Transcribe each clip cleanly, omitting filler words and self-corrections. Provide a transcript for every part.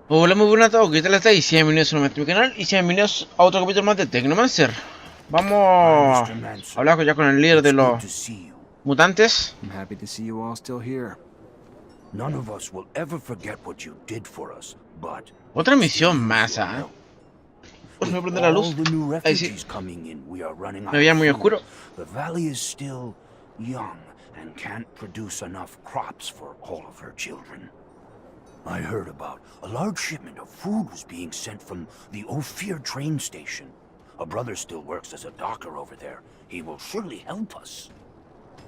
Hola, muy buenas a todos, ¿qué tal estáis? Sean bienvenidos nuevamente a mi canal y sean bienvenidos a otro capítulo más de Technomancer. Vamos a hablar ya con el líder de los mutantes. I'm happy to see you all still here. None of us will ever forget what you did for us, but Otra misión más, ¿ah? Pues me prende la luz. Ahí sí. Me veía muy oscuro. The valley is still young and can't produce enough crops for all of her children. I heard about a large shipment of food was being sent from the Ophir train station. A brother still works as a docker over there. He will surely help us.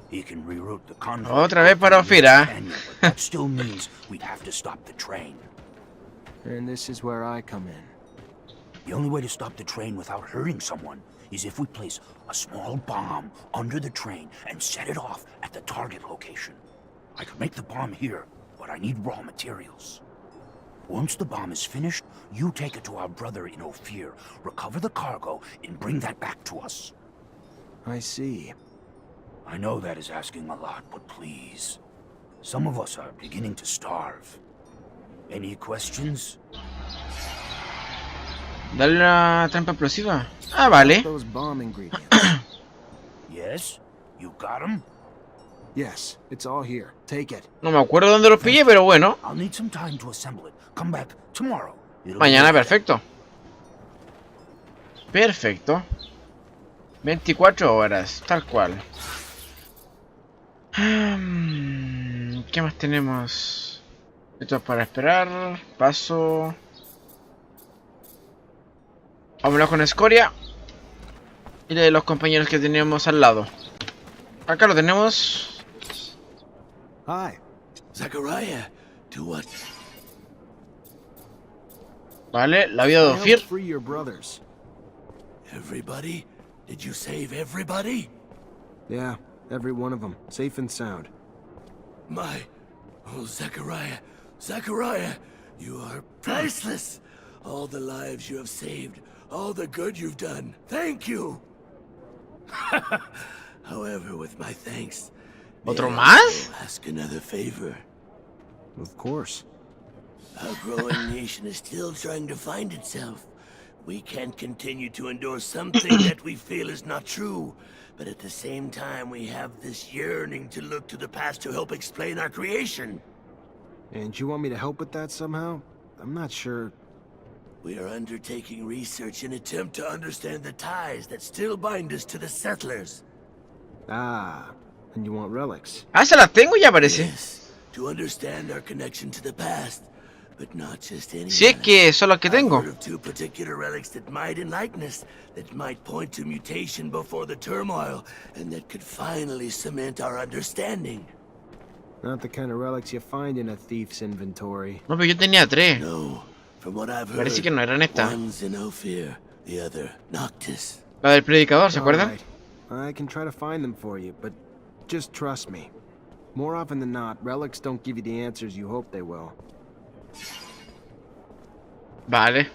He can reroute the convoy. Otra vez para Ophir, ¿ah? But that still means we'd have to stop the train. And this is where I come in. The only way to stop the train without hurting someone is if we place a small bomb under the train and set it off at the target location. I could make the bomb here, but I need raw materials. Once the bomb is finished, you take it to our brother in Ophir, recover the cargo, and bring that back to us. I see. I know that is asking a lot, but please. Some of us are beginning to starve. Any questions? Dale la trampa explosiva. Ah, vale. Those bomb ingredients. Yes? You got them? Yes, it's all here. Take it. No me acuerdo dónde los pillé, pero bueno. I'll need some time to assemble it. Come back tomorrow. Mañana, perfecto. Perfecto. 24 horas, tal cual. ¿Qué más tenemos? Esto es para esperar. Paso. Vámonos con Escoria. Y de los compañeros que teníamos al lado. Acá lo tenemos. Hi. Zachariah, do what? Vale, la vida de Ophir. Free your brothers. Everybody? Did you save everybody? Yeah, every one of them, safe and sound. Oh, Zachariah, Zachariah, you are priceless. All the lives you have saved, all the good you've done. Thank you. However, with my thanks, ¿Otro may I más? also ask another favor. Of course. Our growing nation is still trying to find itself. We can't continue to endure something that we feel is not true, but at the same time we have this yearning to look to the past to help explain our creation. And you want me to help with that somehow? I'm not sure. We are undertaking research in attempt to understand the ties that still bind us to the settlers. Ah, and you want relics? Ah, se las tengo ya parece. Yes, to understand our connection to the past, but not just any. Si es que son las que tengo. I've heard of two particular relics that might enlighten us, that might point to mutation before the turmoil, and that could finally cement our understanding. Not the kind of relics you find in a thief's inventory. No, pero yo tenía tres. No, from what I've heard, Parece que no eran estas. one's in Ophir, the other Noctis. La del predicador, ¿se All acuerdan? right. I can try to find them for you, but just trust me. More often than not, relics don't give you the answers you hope they will. Vale.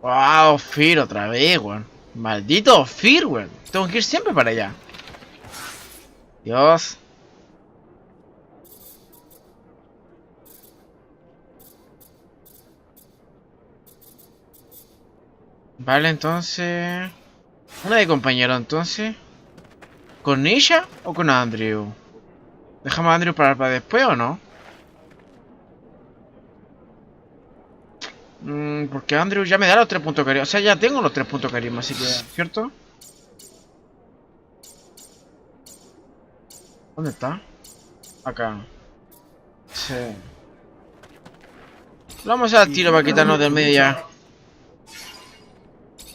Wow, Ophir otra vez, weón. Maldito Ophir, weón. Tengo que ir siempre para allá. Dios. Vale, entonces... Una de compañero, entonces. ¿Con ella o con Andrew? ¿Dejamos a Andrew para después o no? Porque Andrew ya me da los 3 puntos de carisma. O sea, ya tengo los 3 puntos de carisma, así que... ¿Cierto? ¿Dónde está? Acá. Sí. Lo vamos a hacer al tiro para quitarnos del medio ya.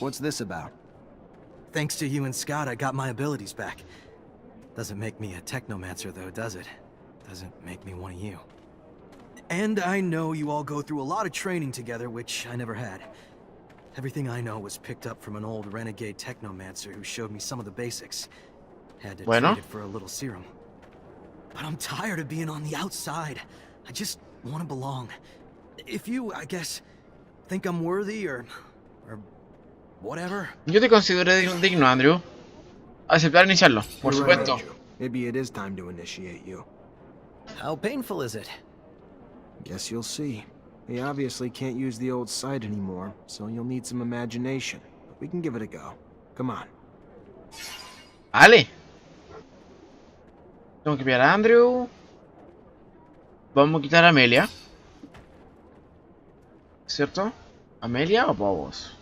What's this about? Thanks to you and Scott, I got my abilities back. Doesn't make me a Technomancer, though, does it? Doesn't make me one of you. And I know you all go through a lot of training together, which I never had. Everything I know was picked up from an old renegade Technomancer who showed me some of the basics. Had to trade it for a little serum. But I'm tired of being on the outside. I just want to belong. If you, I guess, think I'm worthy or whatever. Yo te considero digno, Andrew. Aceptar iniciarlo, por You're right, supuesto. Andrew. Maybe it is time to initiate you. How painful is it? Guess you'll see. They obviously can't use the old site anymore, so you'll need some imagination. But we can give it a go. Come on. Vale. Tengo que pillar a Andrew. Vamos a quitar a Amelia. ¿Cierto? ¿Amelia o Pobos?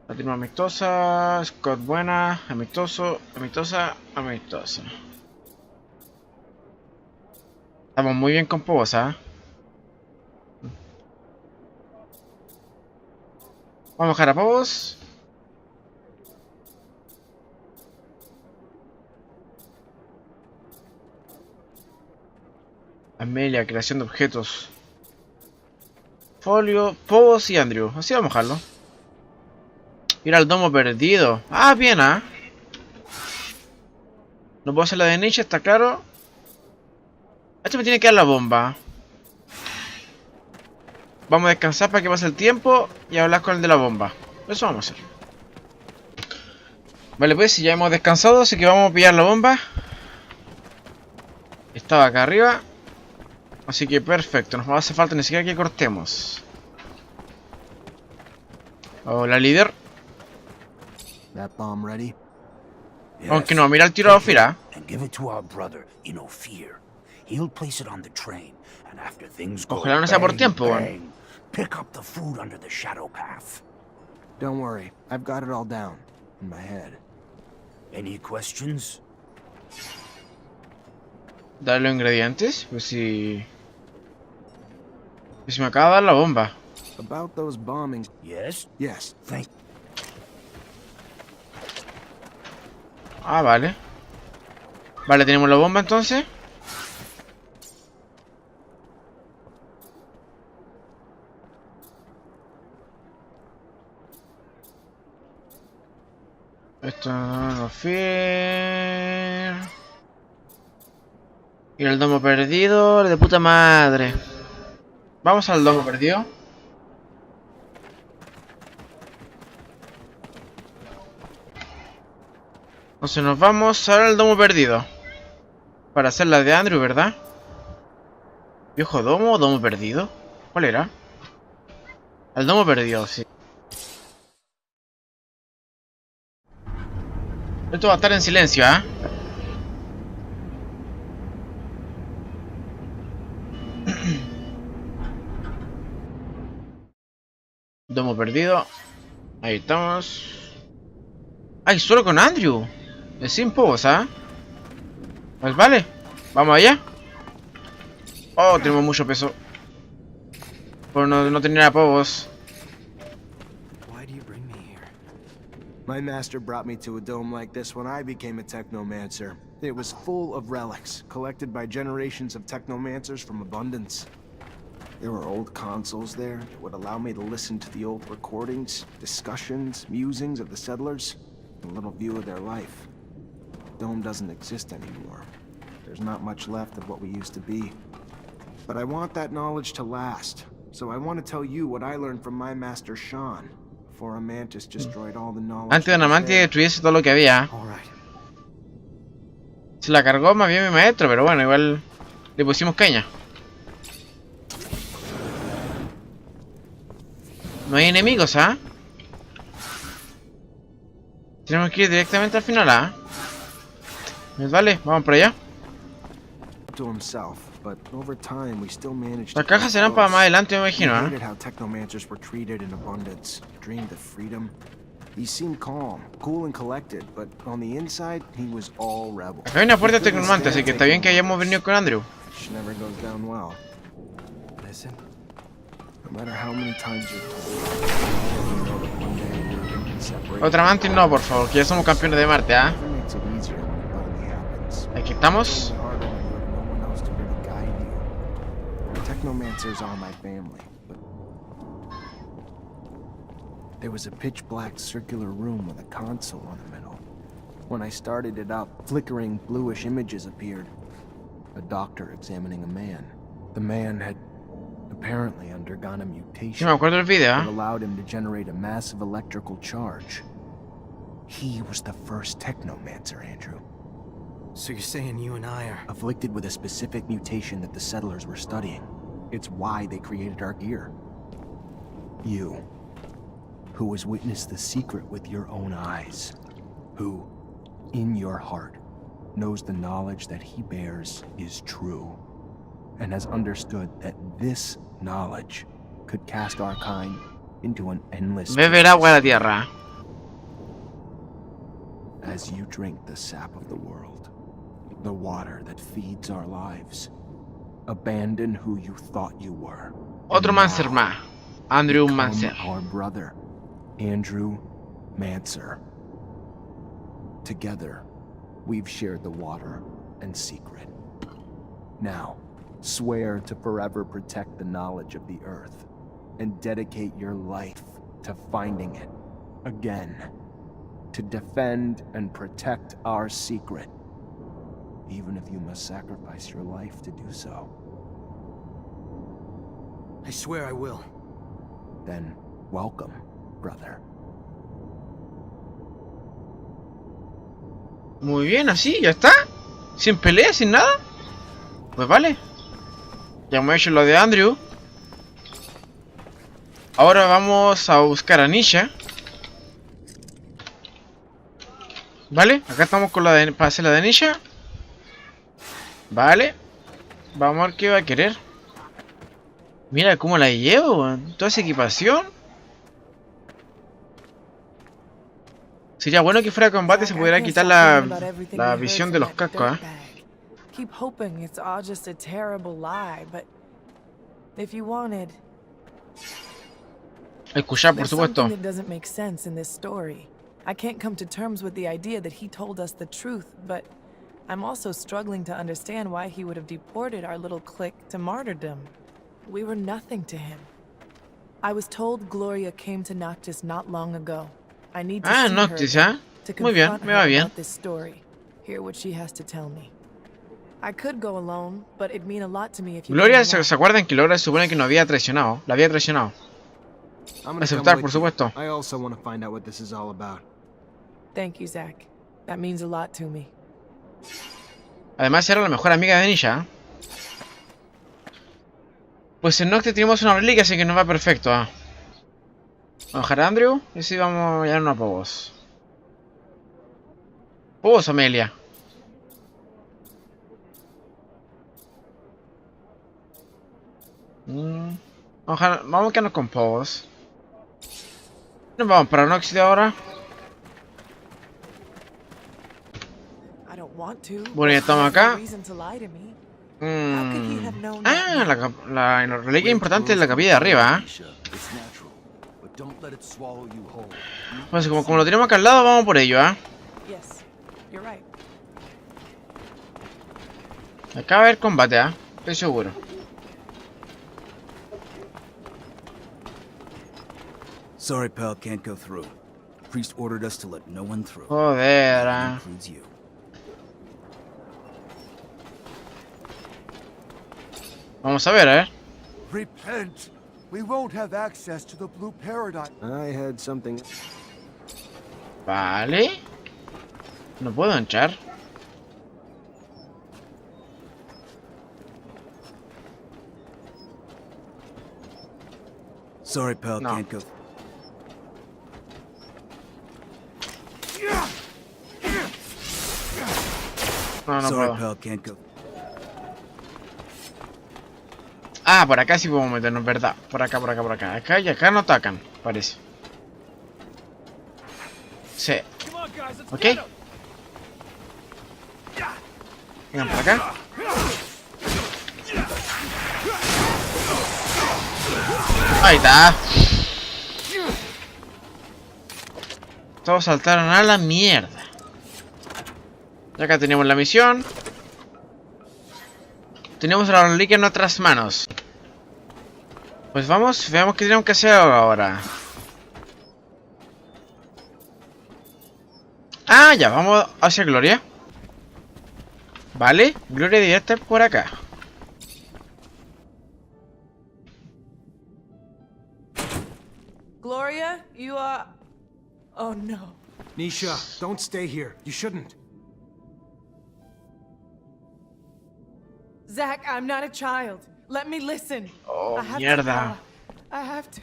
Latino amistosa, Scott buena, amistoso, amistosa, amistosa. Estamos muy bien con Pobos, ¿ah? Vamos a dejar a Pobos. Amelia, creación de objetos. Folio, Pobos y Andrew. Así vamos a dejarlo. Ir al domo perdido. Ah, bien, ¿ah? No puedo hacer la de Nietzsche, está claro. Esto me tiene que dar la bomba. Vamos a descansar para que pase el tiempo y hablar con el de la bomba. Eso vamos a hacer. Vale, pues si ya hemos descansado, así que vamos a pillar la bomba. Estaba acá arriba. Así que perfecto, no nos hace falta ni siquiera que cortemos. Hola, líder. That bomb ready? Aunque no, mira el tiro a Ofira. And give it to our brother, Fear. He'll place it on the train, and after things go Ojalá no sea por tiempo, bang, pick up the food under the shadow path. Don't worry, I've got it all down in my head. Any questions? Dale los ingredientes. Pues si me acaba de dar la bomba. About those bombings. Yes? Yes. Thank Ah, vale. Vale, tenemos la bomba entonces. Esto no fiel. Y el domo perdido, de puta madre. Vamos al domo perdido. Entonces nos vamos ahora al domo perdido. Para hacer la de Andrew, ¿verdad? ¿Viejo domo o domo perdido? ¿Cuál era? El domo perdido, sí. Esto va a estar en silencio, ¿ah? Domo perdido. Ahí estamos. ¡Ay, solo con Andrew! Es sin Pobos, ¿ah? Pues vale. Vamos allá. Oh, tenemos mucho peso. Por no tener a Pobos. Why do you bring me here? My master brought me to a dome like this when I became a Technomancer. It was full of relics, collected by generations of Technomancers from Abundance. There were old consoles there that would allow me to listen to the old recordings, discussions, musings of the settlers, and a little view of their life. The dome doesn't exist anymore. There's not much left of what we used to be. But I want that knowledge to last, so I want to tell you what I learned from my master Sean, before a mantis destroyed all the knowledge. Antes de una mantis destruyese todo lo que había. All right. Se la cargó más bien mi maestro, pero bueno, igual le pusimos caña. No hay enemigos, ¿ah? Tenemos que ir directamente al final, ¿ah? Vale, vamos por allá. To himself, but over time we still managed. Las cajas serán para más adelante, me imagino, He ¿ah? hated how Technomancers were treated in Abundance. Dreamed of freedom. He seemed calm, cool and collected, but on the inside, he was all rebel. Acá hay una puerta de Technomancer, así que está bien que hayamos venido con Andrew. Which never goes down well. Listen. No matter how many times you're told, you know that one day you're gonna be separated. Otra mantis no, por favor, que ya somos campeones de Marte, ¿ah? It makes it easier when it finally happens. Aquí estamos. It's harder when you have no one else to really guide you. The Technomancers are my family, but there was a pitch-black circular room with a console in the middle. When I started it up, flickering bluish images appeared. A doctor examining a man. The man had apparently undergone a Sí, mutation me acuerdo del video, that ¿ah? allowed him to generate a massive electrical charge. He was the first Technomancer, Andrew. So you're saying you and I are... Afflicted with a specific mutation that the settlers were studying. It's why they created our gear. You, who has witnessed the secret with your own eyes, who, in your heart, knows the knowledge that he bears is true, and has understood that this knowledge could cast our kind into an endless... Bebe el agua de la tierra. As you drink the sap of the world, the water that feeds our lives, abandon who you thought you were. Otro Mancer más. Andrew Become Mancer. our brother, Andrew Mancer. Together, we've shared the water and secret. Now, swear to forever protect the knowledge of the earth and dedicate your life to finding it again. To defend and protect our secret, even if you must sacrifice your life to do so. I swear I will. Then, welcome, brother. Muy bien, así, ya está. Sin pelea, sin nada. Pues vale. Ya hemos hecho lo de Andrew. Ahora vamos a buscar a Nisha. Vale, acá estamos con la de, para hacer la de Nisha. Vale. Vamos a ver qué va a querer. Mira cómo la llevo, man. Toda esa equipación. Sería bueno que fuera combate, se pudiera quitar la visión de los cascos, Keep hoping it's all just a terrible lie, but if you wanted, Escuchar, por there's something supuesto. that doesn't make sense in this story. I can't come to terms with the idea that he told us the truth, but I'm also struggling to understand why he would have deported our little clique to martyrdom. We were nothing to him. I was told Gloria came to Noctis not long ago. I need to see Noctis, her to Muy bien, confront me her va bien. about this story. Hear what she has to tell me. I could go alone, but it'd mean a lot to me if you Gloria, came ¿se along. acuerdan que Gloria se supone que nos había traicionado? La había traicionado. I'm gonna Aceptar, come por with you. supuesto. I also want to find out what this is all about. Thank you, Zach. That means a lot to me. Además era la mejor amiga de Nisha. Pues en Noctis tenemos una reliquia, así que nos va perfecto. Vamos a dejar a Andrew y si vamos ya a unos pavos. Pavos, Amelia. Vamos a quedarnos con pavos. Nos vamos para Noctis de ahora. I don't want to. Bueno, ya but estamos there's no acá. reason to lie to me. How could he have known that? La reliquia importante es la capilla de arriba. Pues como lo tenemos acá al lado, vamos por ello, Yes, you're right. Acá va a haber combate, estoy seguro. Sorry, pal, can't go through. Priest ordered us to let no one through. Joder, That includes you. Vamos a ver, Repent! We won't have access to the Blue Paradise. I had something... Vale. No puedo entrar. Sorry, pal, No. can't go. No, no Sorry, puedo. pal, can't go. Por acá sí podemos meternos, ¿verdad? Por acá, por acá, por acá. Acá y acá no atacan, parece. Sí. Ok. Vengan por acá. Ahí está. Todos saltaron a la mierda. Y acá tenemos la misión. Tenemos la reliquia en nuestras manos. Pues vamos, veamos qué tenemos que hacer ahora. Ya, vamos hacia Gloria. Vale, Gloria debería estar por acá. Gloria, you are... Oh no. Nisha, don't stay here. You shouldn't. Zach, I'm not a child. Let me listen. Oh, I have to mierda. know. I have to.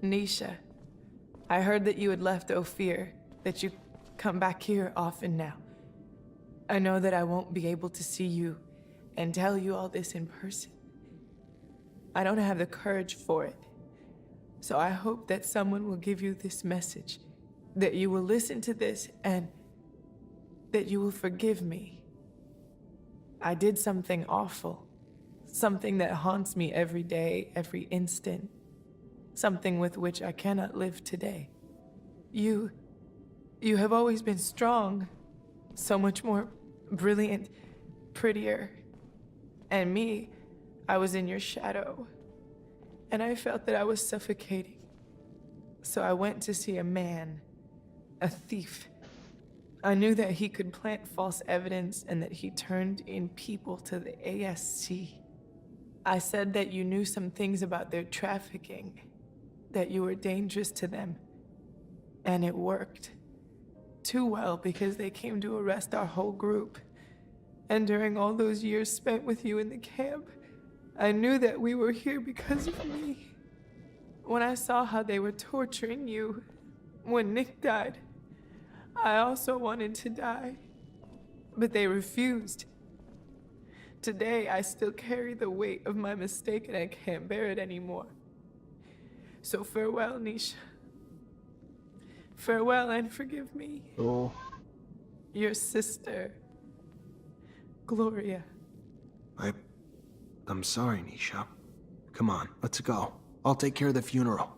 Nisha, I heard that you had left Ophir, that you come back here often now. I know that I won't be able to see you and tell you all this in person. I don't have the courage for it. So I hope that someone will give you this message, that you will listen to this and that you will forgive me. I did something awful, something that haunts me every day, every instant, something with which I cannot live today. You have always been strong, so much more brilliant, prettier. And me, I was in your shadow, and I felt that I was suffocating. So I went to see a man, a thief. I knew that he could plant false evidence and that he turned in people to the ASC. I said that you knew some things about their trafficking, that you were dangerous to them. And it worked. Too well, because they came to arrest our whole group. And during all those years spent with you in the camp, I knew that we were here because of me. When I saw how they were torturing you, when Nick died, I also wanted to die. But they refused. Today, I still carry the weight of my mistake and I can't bear it anymore. So farewell, Nisha. Farewell and forgive me. Oh. Your sister, Gloria. I'm sorry, Nisha. Come on, let's go. I'll take care of the funeral.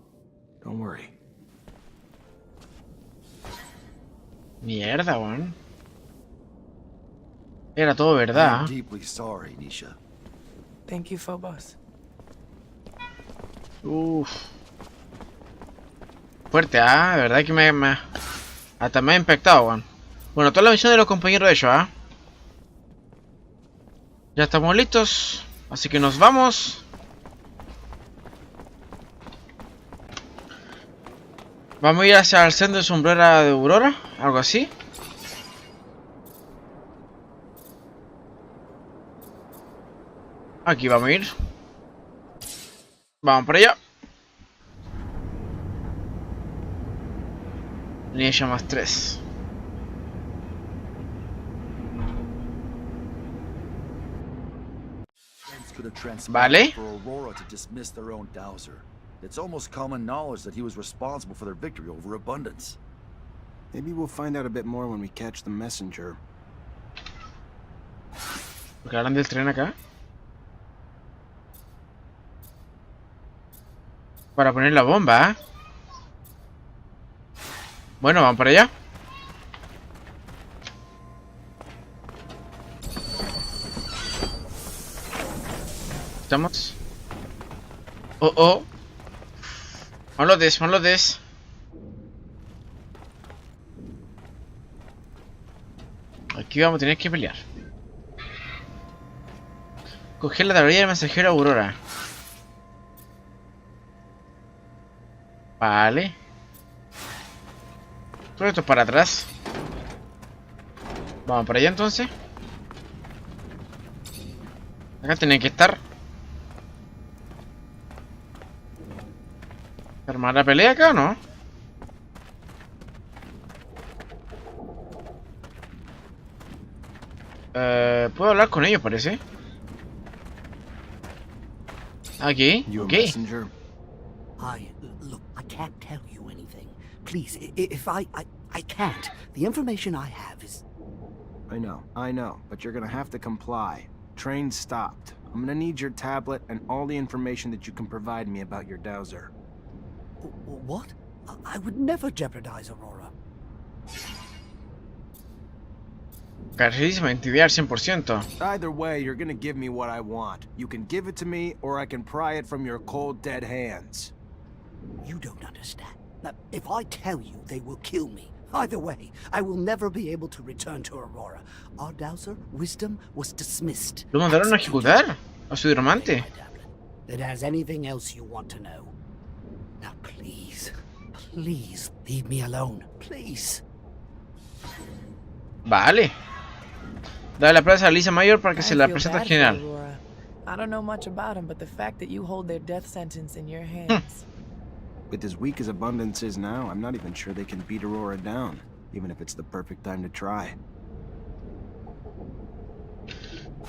Don't worry. Mierda, weón. Era todo verdad. I'm deeply sorry, Nisha. Thank you, Phobos. Uff. Fuerte, ¿ah? De verdad que hasta me ha impactado, weón. Bueno, toda la misión de los compañeros de ellos, ¿ah? Ya estamos listos. Así que nos vamos. Vamos a ir hacia el centro de sombrera de Aurora. Algo así. Aquí vamos a ir. Vamos para allá. Línea más 3. Could have Vale. transpired for Aurora to dismiss their own dowser. It's almost common knowledge that he was responsible for their victory over Abundance. Maybe we'll find out a bit more when we catch the messenger. Porque hablan del tren acá. Para poner la bomba, ¿eh? Bueno, vamos para allá. Estamos. Oh, oh. Vamos this. Aquí vamos a tener que pelear. Coger la tablilla del mensajero Aurora. Vale. Todo esto es para atrás. Vamos para allá entonces. Acá tienen que estar. ¿Armar la pelea acá o no? Puedo hablar con ellos, parece. Aquí, You a ok. messenger? Look, I can't tell you anything. Please, if I can't. The information I have is... I know, but you're gonna have to comply. Train stopped. I'm gonna need your tablet and all the information that you can provide me about your dowser. What? I would never jeopardize Aurora. Carísima, intimidar 100%. Either way, you're gonna give me what I want. You can give it to me, or I can pry it from your cold, dead hands. You don't understand. Now, if I tell you, they will kill me. Either way, I will never be able to return to Aurora. Our dowser, Wisdom, was dismissed. Lo mandaron a ejecutar a su hidromante. It has anything else you want to know. Now please, please leave me alone. Please. Vale. Dale la plaza a Lisa Mayor para que I se la feel presente al bad for general. Aurora. I don't know much about him, but the fact that you hold their death sentence in your hands. With as weak as Abundance is now, I'm not even sure they can beat Aurora down, even if it's the perfect time to try.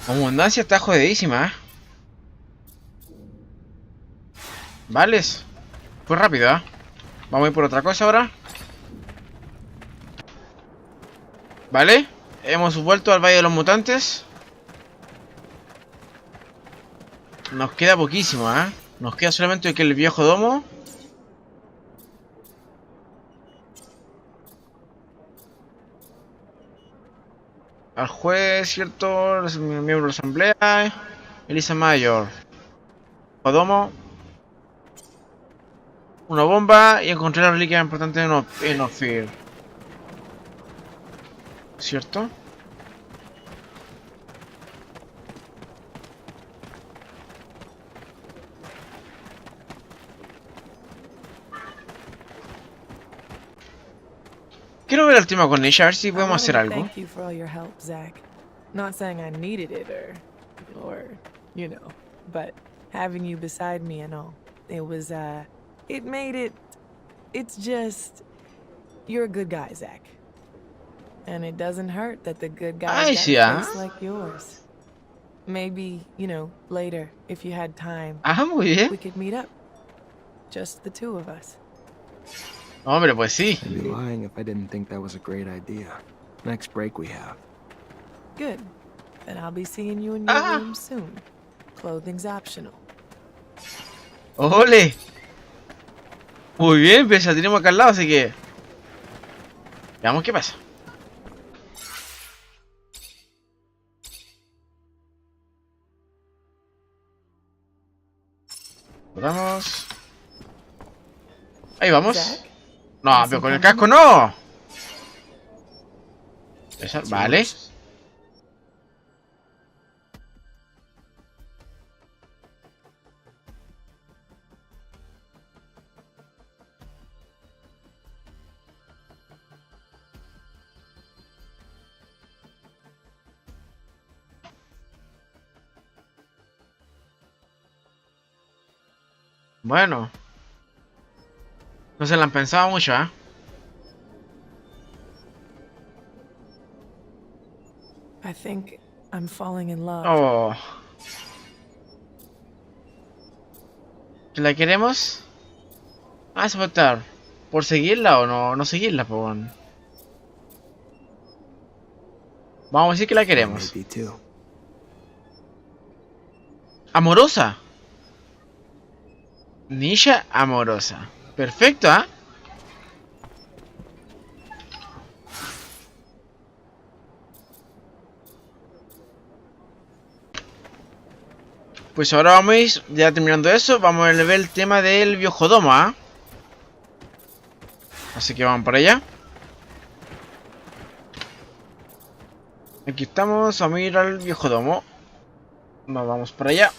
Abundancia está jodidísima, ¿eh? Vales. Fue rápido, ¿eh? Vamos a ir por otra cosa ahora. Vale. Hemos vuelto al Valle de los Mutantes. Nos queda poquísimo, ¿eh? Nos queda solamente que el viejo domo. Al juez, ¿cierto? Los miembros de la asamblea. Elisa Mayor. Domo. Una bomba y encontré la reliquia importante en Ophir. ¿Cierto? Quiero ver el tema con ella, a ver si podemos hacer algo. Thank you for all your help, Zach. Not saying I needed it or, you know, but having you beside me and all, it was, it made it, it's just, you're a good guy, Zach. And it doesn't hurt that the good guys got a face like yours. Maybe, you know, later, if you had time, Muy bien. we could meet up. Just the two of us. Hombre, pues sí. I'd be lying if I didn't think that was a great idea. Next break we have. Good. Then I'll be seeing you in your room soon. Clothing's optional. ¡Ole! Muy bien, pues ya tenemos acá al lado, así que... Veamos qué pasa. Vamos. Ahí vamos. Zach? No, pero con el casco no. Vale. Bueno. No se la han pensado mucho, ¿eh? I think I'm falling in love. Oh. ¿La queremos? Vamos a votar. ¿Por seguirla o no seguirla, pues bueno? Vamos a decir que la queremos. Maybe too. Amorosa. Nisha amorosa. Perfecto, ¿ah? Pues ahora vamos a ir, ya terminando eso, vamos a ver el tema del biojodomo, ¿ah? Así que vamos para allá. Aquí estamos, vamos a ir al biojodomo. Vamos para allá.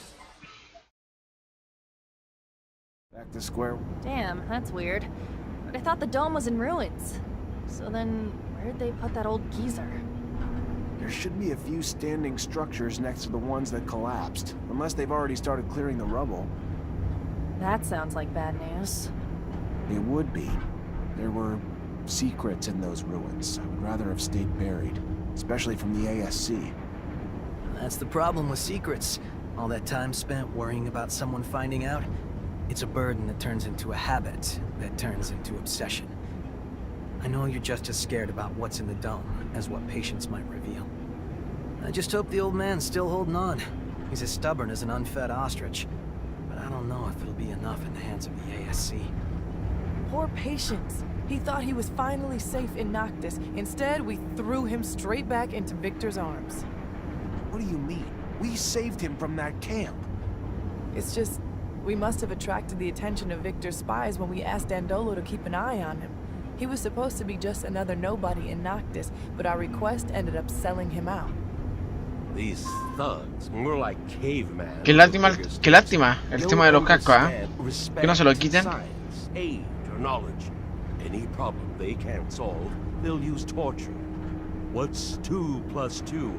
Back to square. Damn, that's weird. But I thought the dome was in ruins. So then, where'd they put that old geezer? There should be a few standing structures next to the ones that collapsed, unless they've already started clearing the rubble. That sounds like bad news. It would be. There were secrets in those ruins. I would rather have stayed buried, especially from the ASC. That's the problem with secrets. All that time spent worrying about someone finding out. It's a burden that turns into a habit, that turns into obsession. I know you're just as scared about what's in the dome as what patience might reveal. I just hope the old man's still holding on. He's as stubborn as an unfed ostrich. But I don't know if it'll be enough in the hands of the ASC. Poor Patience. He thought he was finally safe in Noctis. Instead, we threw him straight back into Victor's arms. What do you mean? We saved him from that camp. It's just, we must have attracted the attention of Victor's spies when we asked Dandolo to keep an eye on him. He was supposed to be just another nobody in Noctis, but our request ended up selling him out. These thugs, more like cavemen. Qué lástima el tema de los cascos, ¿eh? Que no se lo quiten. Science, age, or knowledge. Any problem they can't solve, they'll use torture. What's 2 plus 2?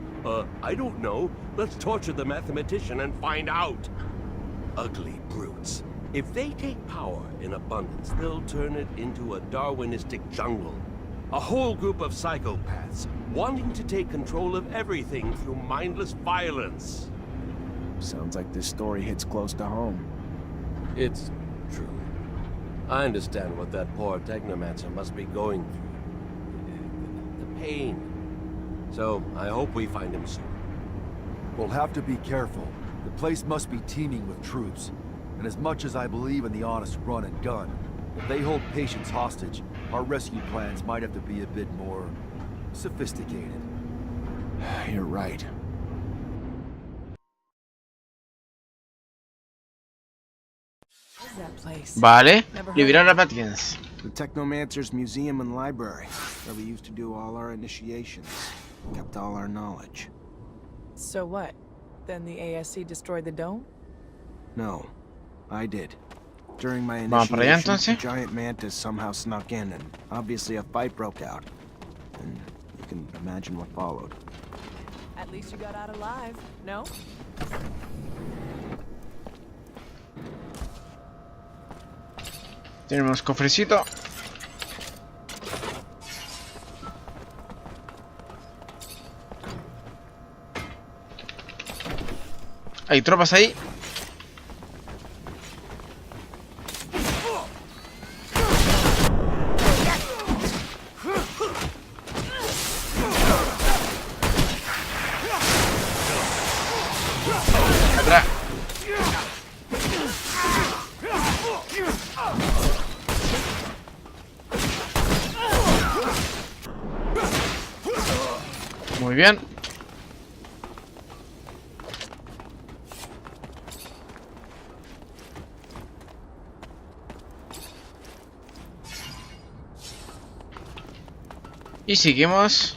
I don't know. Let's torture the mathematician and find out. Ugly brutes. If they take power in abundance, they'll turn it into a Darwinistic jungle. A whole group of psychopaths, wanting to take control of everything through mindless violence. Sounds like this story hits close to home. It's true. I understand what that poor Technomancer must be going through. The pain. So, I hope we find him soon. We'll have to be careful. The place must be teeming with troops. And as much as I believe in the honest run and gun, if they hold patients hostage, our rescue plans might have to be a bit more sophisticated. You're right. What is that place? Vale, Never heard liberar of a it. Patkins. The Technomancer's museum and library, where we used to do all our initiations. Kept all our knowledge. So what? Then the ASC destroyed the dome? No, I did. During my Vamos para allá, initiation, entonces. the giant mantis somehow snuck in, and obviously a fight broke out. And you can imagine what followed. At least you got out alive, no? Tenemos cofrecito. Hay tropas ahí. Atrás. Muy bien. Y seguimos.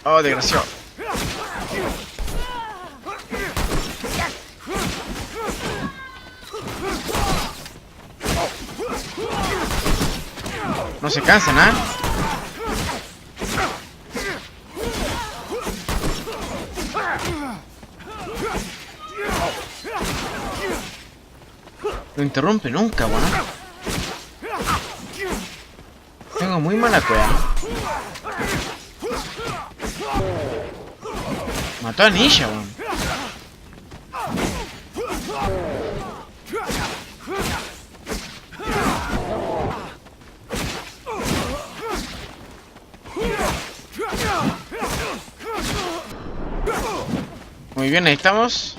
Oh, desgraciado. No se cansan, ¿ah? No interrumpe nunca, weón. Tengo muy mala cueva. Mató a Nisha, weón. Muy bien, ahí estamos.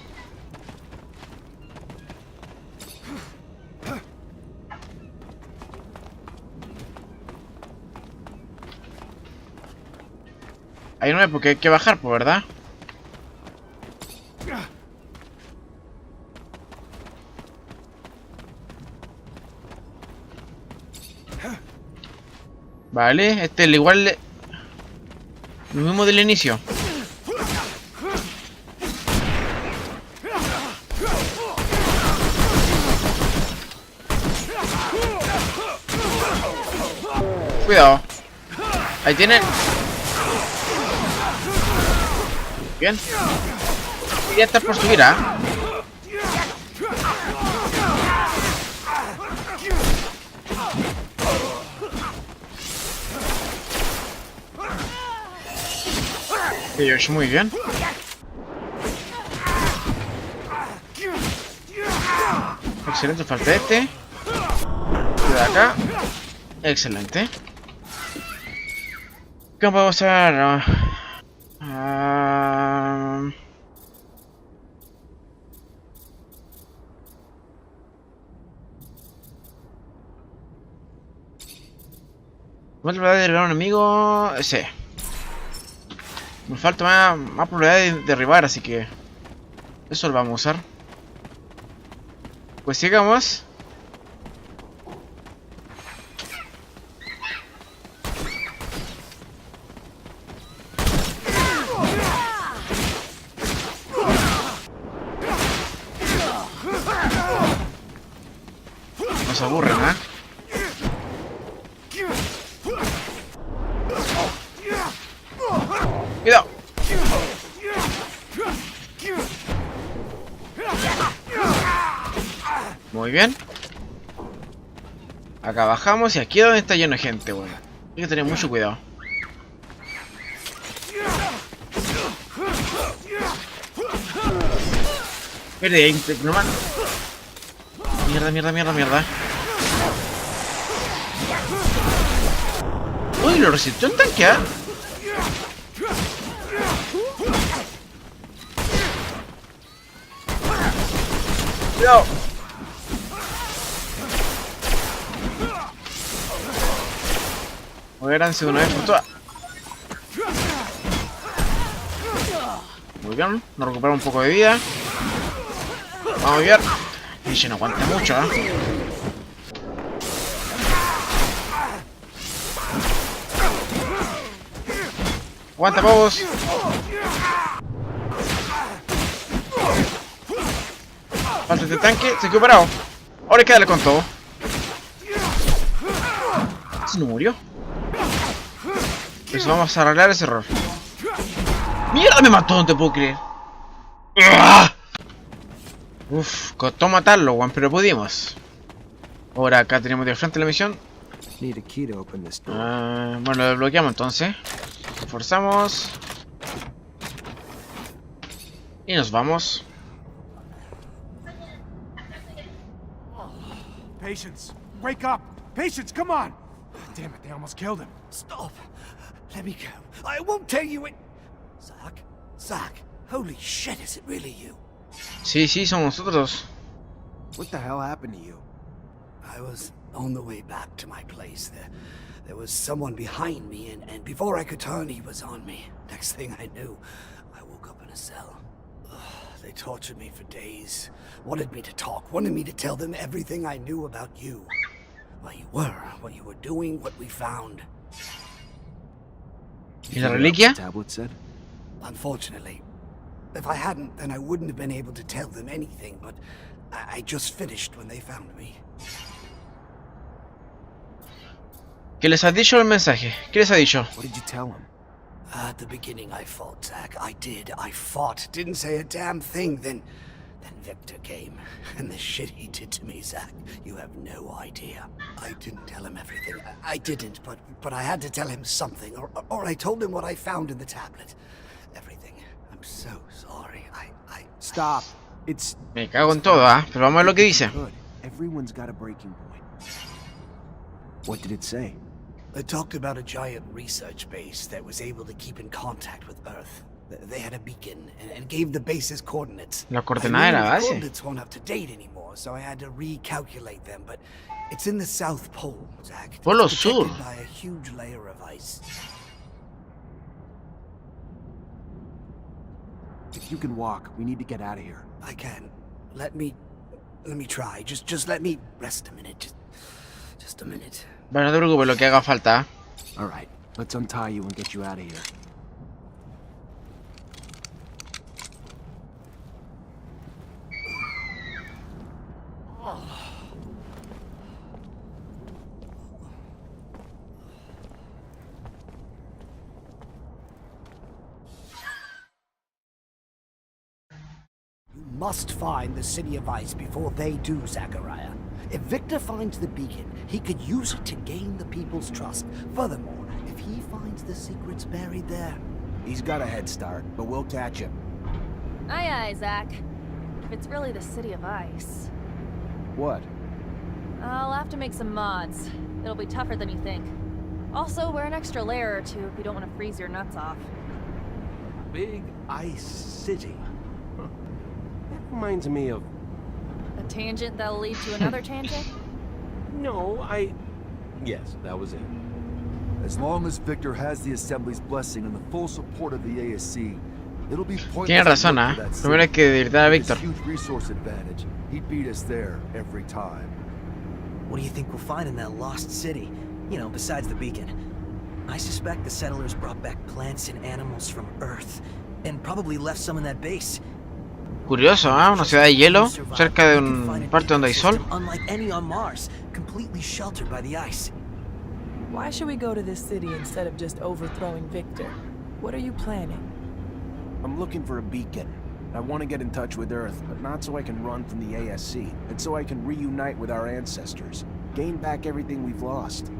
Ahí no es porque hay que bajar, pues, ¿verdad? Vale, este es igual. Lo mismo del inicio. Cuidado. Ahí tienen. Bien. Ya está por subir, ¿ah? Ellos, muy bien. Excelente, falta este. De acá. Excelente. ¿Qué podemos hacer? ¿Cuál es la probabilidad de derribar a un enemigo? Sí. Me falta más probabilidad de derribar, así que eso lo vamos a usar. Pues sigamos. Cuidado. Muy bien. Acá bajamos y aquí es donde está lleno de gente, weón. Hay que tener mucho cuidado. Verde ahí, Technomancer. Mierda, mierda, mierda, mierda. Uy, lo resistió un tanque, ¿eh? Cuidado. Muéranse de una vez por todas. Muy bien, nos recuperamos un poco de vida. Vamos bien. Y se no aguanta mucho, ¿eh? Aguanta, pavos. Falta este tanque, se quedó parado. Ahora hay que darle con todo. Se no murió. Pues vamos a arreglar ese error. ¡Mierda! Me mató, no te puedo creer. Uf, costó matarlo, Juan, pero pudimos. Ahora acá tenemos de frente la misión. Bueno, lo desbloqueamos entonces. Forzamos. Y nos vamos. Patience, wake up! Patience, come on! Damn it, they almost killed him. Stop! Let me go. I won't tell you it. Zach, holy shit, is it really you? Sí, sí, somos nosotros. What the hell happened to you? I was on the way back to my place. There was someone behind me, and before I could turn, he was on me. Next thing I knew, I woke up in a cell. They tortured me for days. Wanted me to talk, wanted me to tell them everything I knew about you. Where you were, what you were doing, what we found. ¿Y la reliquia? Tablet said? Unfortunately. If I hadn't, then I wouldn't have been able to tell them anything, but I just finished when they found me. ¿Qué les has dicho el mensaje? ¿Qué les ha dicho? What did you tell him? At the beginning I fought, Zach. I did. I fought. Didn't say a damn thing. Then Victor came. And the shit he did to me, Zach. You have no idea. I didn't tell him everything. I didn't, but I had to tell him something. Or I told him what I found in the tablet. Everything. I'm so sorry. I... Stop. It's... Me cago en todo, ¿ah? Pero vamos a ver lo que dice. Good. Everyone's got a breaking point. What did it say? They talked about a giant research base that was able to keep in contact with Earth. They had a beacon and gave the base's coordinates. La coordenada de la The base. coordinates weren't up to date anymore, so I had to recalculate them. But it's in the South Pole, Zach. Polo It's protected Sur. by a huge layer of ice. If you can walk, we need to get out of here. I can. Let me try. Just let me rest a minute. Just a minute. Bueno, no te preocupes, lo que haga falta. All right, let's untie you and get you out of here. You must find the City of Ice before they do, Zachariah. If Victor finds the beacon, he could use it to gain the people's trust. Furthermore, if he finds the secrets buried there... He's got a head start, but we'll catch him. Aye, aye, Zach. If it's really the City of Ice. What? I'll have to make some mods. It'll be tougher than you think. Also, wear an extra layer or two if you don't want to freeze your nuts off. Big Ice City. Huh. That reminds me of... A tangent that'll lead to another tangent? No, Yes, that was it. As long as Victor has the Assembly's blessing and the full support of the ASC, it'll be pointless. Tiene razón, ¿ah? Primero hay que debilitar a Víctor. Huge resource advantage. He'd beat us there every time. What do you think we'll find in that lost city? You know, besides the beacon. I suspect the settlers brought back plants and animals from Earth, and probably left some in that base. Curioso, ¿ah? Una ciudad de hielo, cerca de un parte donde hay sol. Unlike any on Mars, completely sheltered by the ice. Why should we go to this city instead of just overthrowing Victor? What are you planning? I'm looking for a beacon. I want to get in touch with Earth, but not so I can run from the ASC. It's so I can reunite with our ancestors, gain back everything we've lost.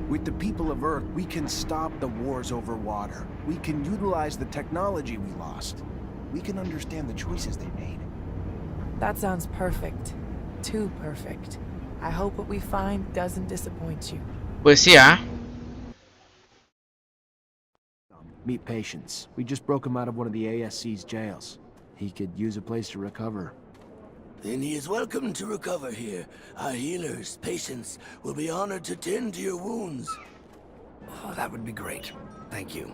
With the people of Earth, we can stop the wars over water. We can utilize the technology we lost. We can understand the choices they made. That sounds perfect. Too perfect. I hope what we find doesn't disappoint you. Pues sí, ¿ah? Meet Patience. We just broke him out of one of the ASC's jails. He could use a place to recover. Then he is welcome to recover here. Our healers, Patience, will be honored to tend to your wounds. Oh, that would be great. Thank you.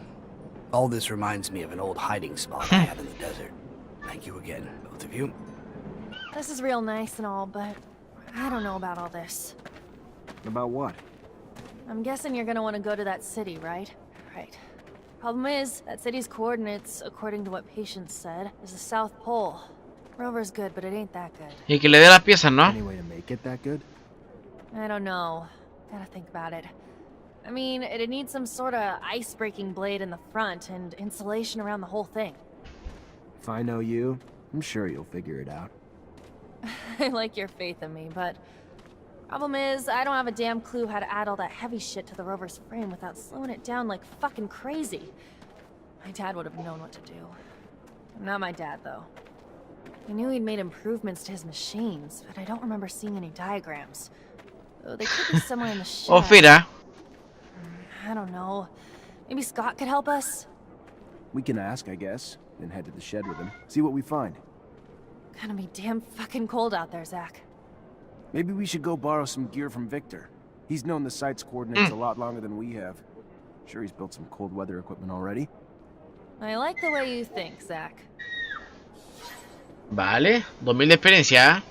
All this reminds me of an old hiding spot I had in the desert. Thank you again, both of you. This is real nice and all, but I don't know about all this. About what? I'm guessing you're gonna want to go to that city, right? Right. Problem is, that city's coordinates, according to what Patience said, is the South Pole. Rover's good, but it ain't that good. Y que le dé las piezas, ¿no? Any way to make it that good? I don't know. Gotta think about it. I mean, it'd need some sort of ice-breaking blade in the front and insulation around the whole thing. If I know you, I'm sure you'll figure it out. I like your faith in me, but... Problem is, I don't have a damn clue how to add all that heavy shit to the rover's frame without slowing it down like fucking crazy. My dad would have known what to do. Not my dad, though. I knew he'd made improvements to his machines, but I don't remember seeing any diagrams. Though they could be somewhere in the shed. Oh, mira. I don't know. Maybe Scott could help us? We can ask, I guess, then head to the shed with him. See what we find. Gonna be damn fucking cold out there, Zach. Maybe we should go borrow some gear from Victor. He's known the site's coordinates a lot longer than we have. Sure, he's built some cold weather equipment already. I like the way you think, Zach. Vale, 2000 de experiencia, ¿eh?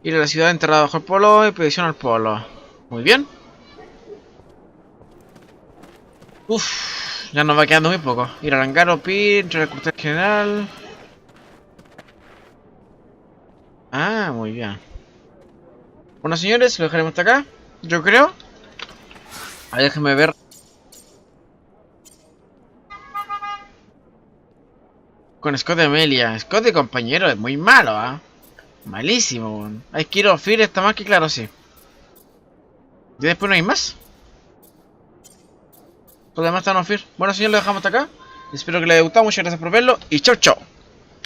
Ir a la ciudad enterrada bajo el polo y predicción al polo. Muy bien. Uff, ya nos va quedando muy poco. Ir al hangar o pin, entre el cuartel general. Ah, muy bien. Bueno, señores, lo dejaremos hasta acá, yo creo. A ver, déjenme ver. Con Scott de Amelia. Scott de compañero es muy malo, ¿ah? Malísimo. Hay que ir a Ophir, está más que claro, sí. ¿Y después no hay más? Los demás están en Ophir. Bueno, señores, lo dejamos hasta acá. Espero que les haya gustado. Muchas gracias por verlo. Y chau, chau.